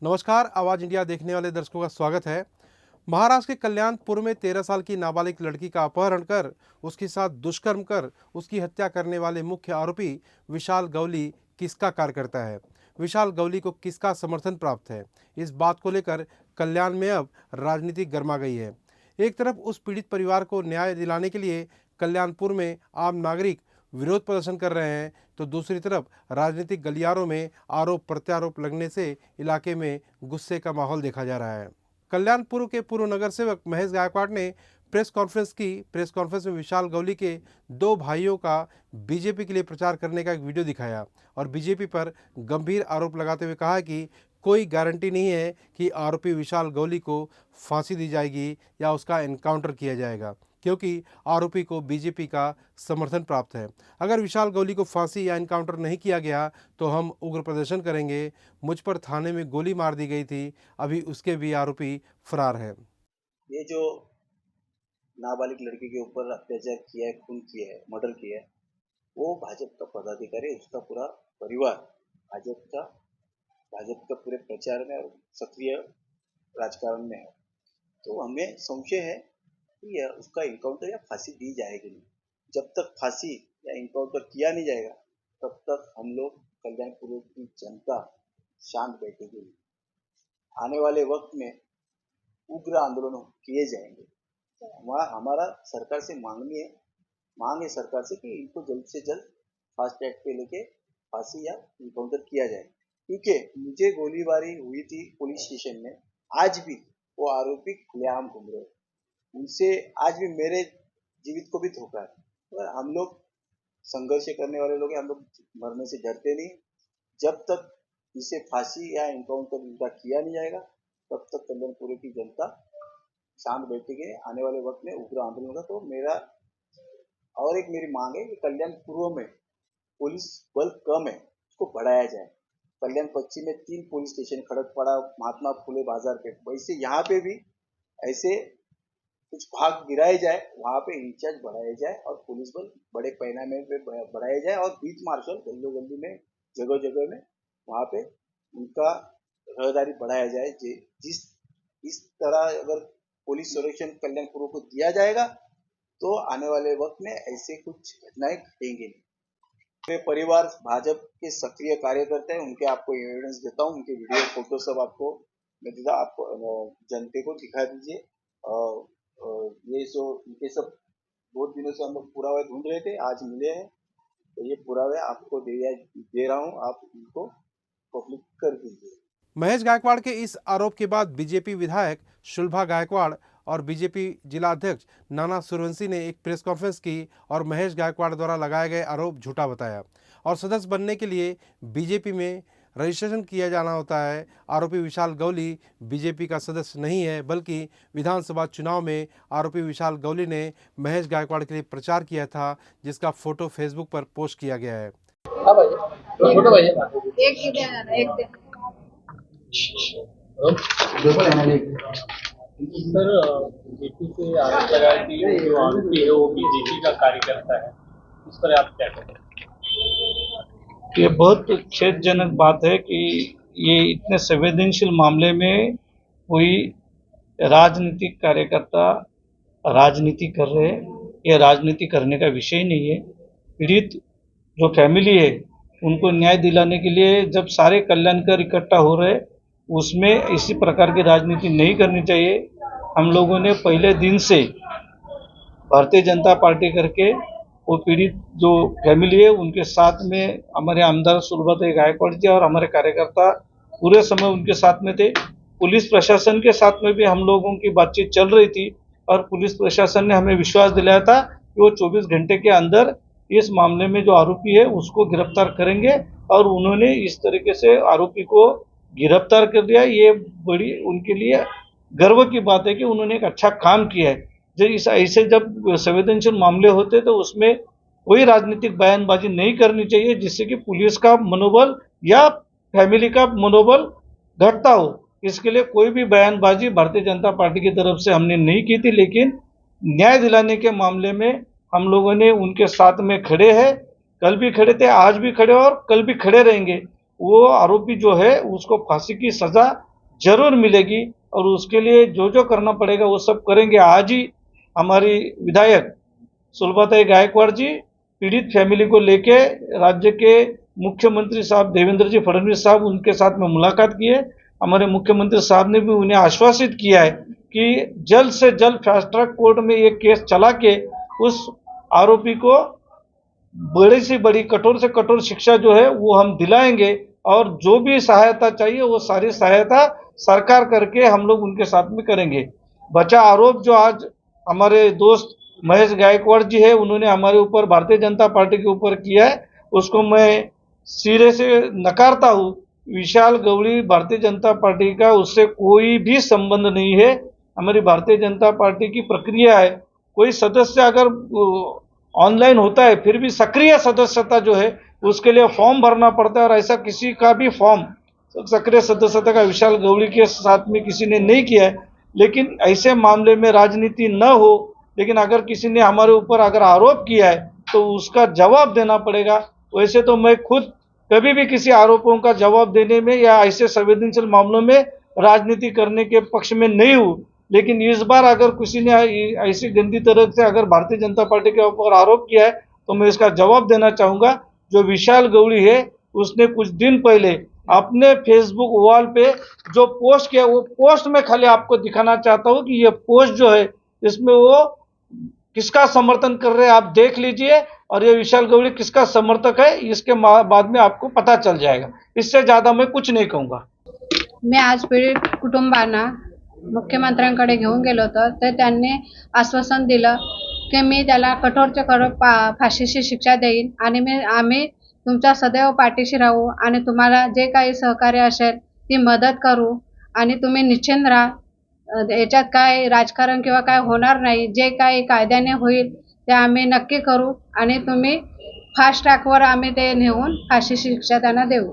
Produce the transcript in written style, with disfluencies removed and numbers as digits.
नमस्कार, आवाज इंडिया देखने वाले दर्शकों का स्वागत है। महाराष्ट्र के कल्याणपुर में 13 साल की नाबालिग लड़की का अपहरण कर उसके साथ दुष्कर्म कर उसकी हत्या करने वाले मुख्य आरोपी विशाल गवली किसका कार्यकर्ता है। विशाल गवली को किसका समर्थन प्राप्त है, इस बात को लेकर कल्याण में अब राजनीति गर्मा गई है। एक तरफ उस पीड़ित परिवार को न्याय दिलाने के लिए कल्याणपुर में आम नागरिक विरोध प्रदर्शन कर रहे हैं, तो दूसरी तरफ राजनीतिक गलियारों में आरोप प्रत्यारोप लगने से इलाके में गुस्से का माहौल देखा जा रहा है। कल्याणपुर के पूर्व नगर सेवक महेश गायकवाड़ ने प्रेस कॉन्फ्रेंस की। प्रेस कॉन्फ्रेंस में विशाल गवली के दो भाइयों का बीजेपी के लिए प्रचार करने का एक वीडियो दिखाया और बीजेपी पर गंभीर आरोप लगाते हुए कहा कि कोई गारंटी नहीं है कि आरोपी विशाल गवली को फांसी दी जाएगी या उसका एनकाउंटर किया जाएगा, क्योंकि आरोपी को बीजेपी का समर्थन प्राप्त है। अगर विशाल गवली को फांसी या एनकाउंटर नहीं किया गया तो हम उग्र प्रदर्शन करेंगे। मुझ पर थाने में गोली मार दी गई थी, अभी उसके भी आरोपी फरार है। ये जो नाबालिग लड़की के ऊपर अत्याचार किया है, खून किया है, मर्डर किया है, वो भाजपा का पदाधिकारी, उसका पूरा परिवार भाजपा का पूरे प्रचार में और सक्रिय राजकारण में है। तो हमें संशय है कि उसका इनकाउंटर या फांसी दी जाएगी नहीं। जब तक फांसी या इनकाउंटर किया नहीं जाएगा तब तक हम लोग कल्याणपुर की जनता शांत बैठेगी नहीं। आने वाले वक्त में उग्र आंदोलन किए जाएंगे। हमारा सरकार से मांग है सरकार से कि इनको जल्द से जल्द फास्ट ट्रैक पे लेके फांसी या इनकाउंटर किया जाए, क्योंकि मुझे गोलीबारी हुई थी पुलिस स्टेशन में, आज भी वो आरोपी खुलेआम घूम रहे, उनसे आज भी मेरे जीवित को भी धोखा है। और हम लोग संघर्ष करने वाले लोग हैं, हम लोग मरने से डरते नहीं। जब तक इसे फांसी या इनकाउंटर इनका किया नहीं जाएगा तब तक कल्याणपुर की जनता शांत बैठेगी। आने वाले वक्त में उग्र आंदोलन होगा। तो मेरी मांग है कि कल्याणपुर में पुलिस बल कम है, उसको बढ़ाया जाए। कल्याण पश्चिम में 3 पुलिस स्टेशन, खड़कपाड़ा, महात्मा फुले बाजार पेठ, वैसे यहाँ पे भी ऐसे कुछ भाग गिराए जाए, वहाँ पे इंचार्ज बढ़ाया जाए और पुलिस बल बड़े पैमाने पे बढ़ाया जाए और बीच मार्शल गली गली में, जगह जगह में वहाँ पे उनका रहदारी बढ़ाया जाए। इस तरह अगर पुलिस संरक्षण कल्याणपुर को दिया जाएगा तो आने वाले वक्त में ऐसे कुछ घटनाएं घटेंगी नहीं। मेरे परिवार भाजपा के सक्रिय कार्यकर्ता हैं, उनके आपको एविडेंस देता हूँ, उनके वीडियो फोटो सब आपको मैं देता, आप जनता को दिखा दीजिए। ये जो इनके सब बहुत दिनों से हम लोग पुरावे ढूंढ रहे थे, आज मिले हैं, तो ये पुरावे आपको दे रहा हूँ, आप इनको पब्लिक कर दीजिए। महेश गायकवाड़ के इस आरोप के बाद बीजेपी विधायक शुलभा गायकवाड़ और बीजेपी जिला अध्यक्ष नाना सूर्यवंशी ने एक प्रेस कॉन्फ्रेंस की और महेश गायकवाड़ द्वारा लगाए गए आरोप झूठा बताया और सदस्य बनने के लिए बीजेपी में रजिस्ट्रेशन किया जाना होता है। आरोपी विशाल गवली बीजेपी का सदस्य नहीं है, बल्कि विधानसभा चुनाव में आरोपी विशाल गवली ने महेश गायकवाड़ के लिए प्रचार किया था, जिसका फोटो फेसबुक पर पोस्ट किया गया है। सर, बीजेपी से आरोप लगाया कि जो आरोपी है वो बीजेपी का कार्यकर्ता है, इस पर आप क्या कहें? ये बहुत खेदजनक बात है कि ये इतने संवेदनशील मामले में कोई राजनीतिक कार्यकर्ता राजनीति कर रहे हैं। ये राजनीति करने का विषय नहीं है। पीड़ित जो फैमिली है उनको न्याय दिलाने के लिए जब सारे कल्याणकर इकट्ठा हो रहे, उसमें इसी प्रकार की राजनीति नहीं करनी चाहिए। हम लोगों ने पहले दिन से भारतीय जनता पार्टी करके वो पीड़ित जो फैमिली है उनके साथ में हमारे आमदार सुलभा गायकवाड़ जी और हमारे कार्यकर्ता पूरे समय उनके साथ में थे। पुलिस प्रशासन के साथ में भी हम लोगों की बातचीत चल रही थी और पुलिस प्रशासन ने हमें विश्वास दिलाया था कि वो 24 घंटे के अंदर इस मामले में जो आरोपी है उसको गिरफ्तार करेंगे, और उन्होंने इस तरीके से आरोपी को गिरफ्तार कर दिया। ये बड़ी उनके लिए गर्व की बात है कि उन्होंने एक अच्छा काम किया है। ऐसे जब संवेदनशील मामले होते तो उसमें कोई राजनीतिक बयानबाजी नहीं करनी चाहिए, जिससे कि पुलिस का मनोबल या फैमिली का मनोबल घटता हो। इसके लिए कोई भी बयानबाजी भारतीय जनता पार्टी की तरफ से हमने नहीं की थी, लेकिन न्याय दिलाने के मामले में हम लोगों ने उनके साथ में खड़े हैं। कल भी खड़े थे, आज भी खड़े और कल भी खड़े रहेंगे। वो आरोपी जो है उसको फांसी की सजा जरूर मिलेगी और उसके लिए जो जो करना पड़ेगा वो सब करेंगे। आज ही हमारी विधायक सुलभाताई गायकवाड़ जी पीड़ित फैमिली को लेके राज्य के मुख्यमंत्री साहब देवेंद्र जी फडणवीस साहब उनके साथ में मुलाकात की है। हमारे मुख्यमंत्री साहब ने भी उन्हें आश्वासित किया है कि जल्द से जल्द फास्ट ट्रैक कोर्ट में ये केस चला के उस आरोपी को बड़ी से बड़ी कठोर से कठोर शिक्षा जो है वो हम दिलाएंगे और जो भी सहायता चाहिए वो सारी सहायता सरकार करके हम लोग उनके साथ में करेंगे। बचा आरोप जो आज हमारे दोस्त महेश गायकवाड़ जी है उन्होंने हमारे ऊपर भारतीय जनता पार्टी के ऊपर किया है उसको मैं सिरे से नकारता हूँ। विशाल गौड़ी भारतीय जनता पार्टी का उससे कोई भी संबंध नहीं है। हमारी भारतीय जनता पार्टी की प्रक्रिया है, कोई सदस्य अगर ऑनलाइन होता है फिर भी सक्रिय सदस्यता जो है उसके लिए फॉर्म भरना पड़ता है और ऐसा किसी का भी फॉर्म सक्रिय सदस्यता का विशाल गौड़ी के साथ में किसी ने नहीं किया है। लेकिन ऐसे मामले में राजनीति न हो, लेकिन अगर किसी ने हमारे ऊपर अगर आरोप किया है तो उसका जवाब देना पड़ेगा। वैसे तो मैं खुद कभी भी किसी आरोपों का जवाब देने में या ऐसे संवेदनशील मामलों में राजनीति करने के पक्ष में नहीं हूँ, लेकिन इस बार अगर किसी ने ऐसी गंदी तरह से अगर भारतीय जनता पार्टी के ऊपर आरोप किया है तो मैं इसका जवाब देना चाहूंगा। जो विशाल गौड़ी है उसने कुछ दिन पहले अपने फेसबुक वॉल पे जो पोस्ट किया वो पोस्ट में खाली आपको दिखाना चाहता हूँ कि ये पोस्ट जो है इसमें वो किसका समर्थन कर रहे हैं आप देख लीजिए और ये विशाल गौड़ी किसका समर्थक है इसके बाद में आपको पता चल जाएगा। इससे ज्यादा मैं कुछ नहीं कहूँगा। मी आज पीडित कुटुंबांना मुख्यमंत्र्यांकडे घेऊन गेलो होतो तर त्यांनी आश्वासन दिलं की मी त्याला कठोरच्या कठोर फाशीची शिक्षा देईन आणि आम्ही तुमच्या सदैव पाठीशी राहू आणि तुम्हाला जे काही सहकार्य असेल ती मदत करू आणि तुम्ही निश्चिंत राहा। याच्यात काय राजकारण किंवा काय होणार नाही, जे काही कायद्याने होईल ते आम्ही नक्की करू आणि तुम्ही फास्ट ट्रॅकवर आम्ही ते नेऊन फाशीची शिक्षा त्यांना देऊ।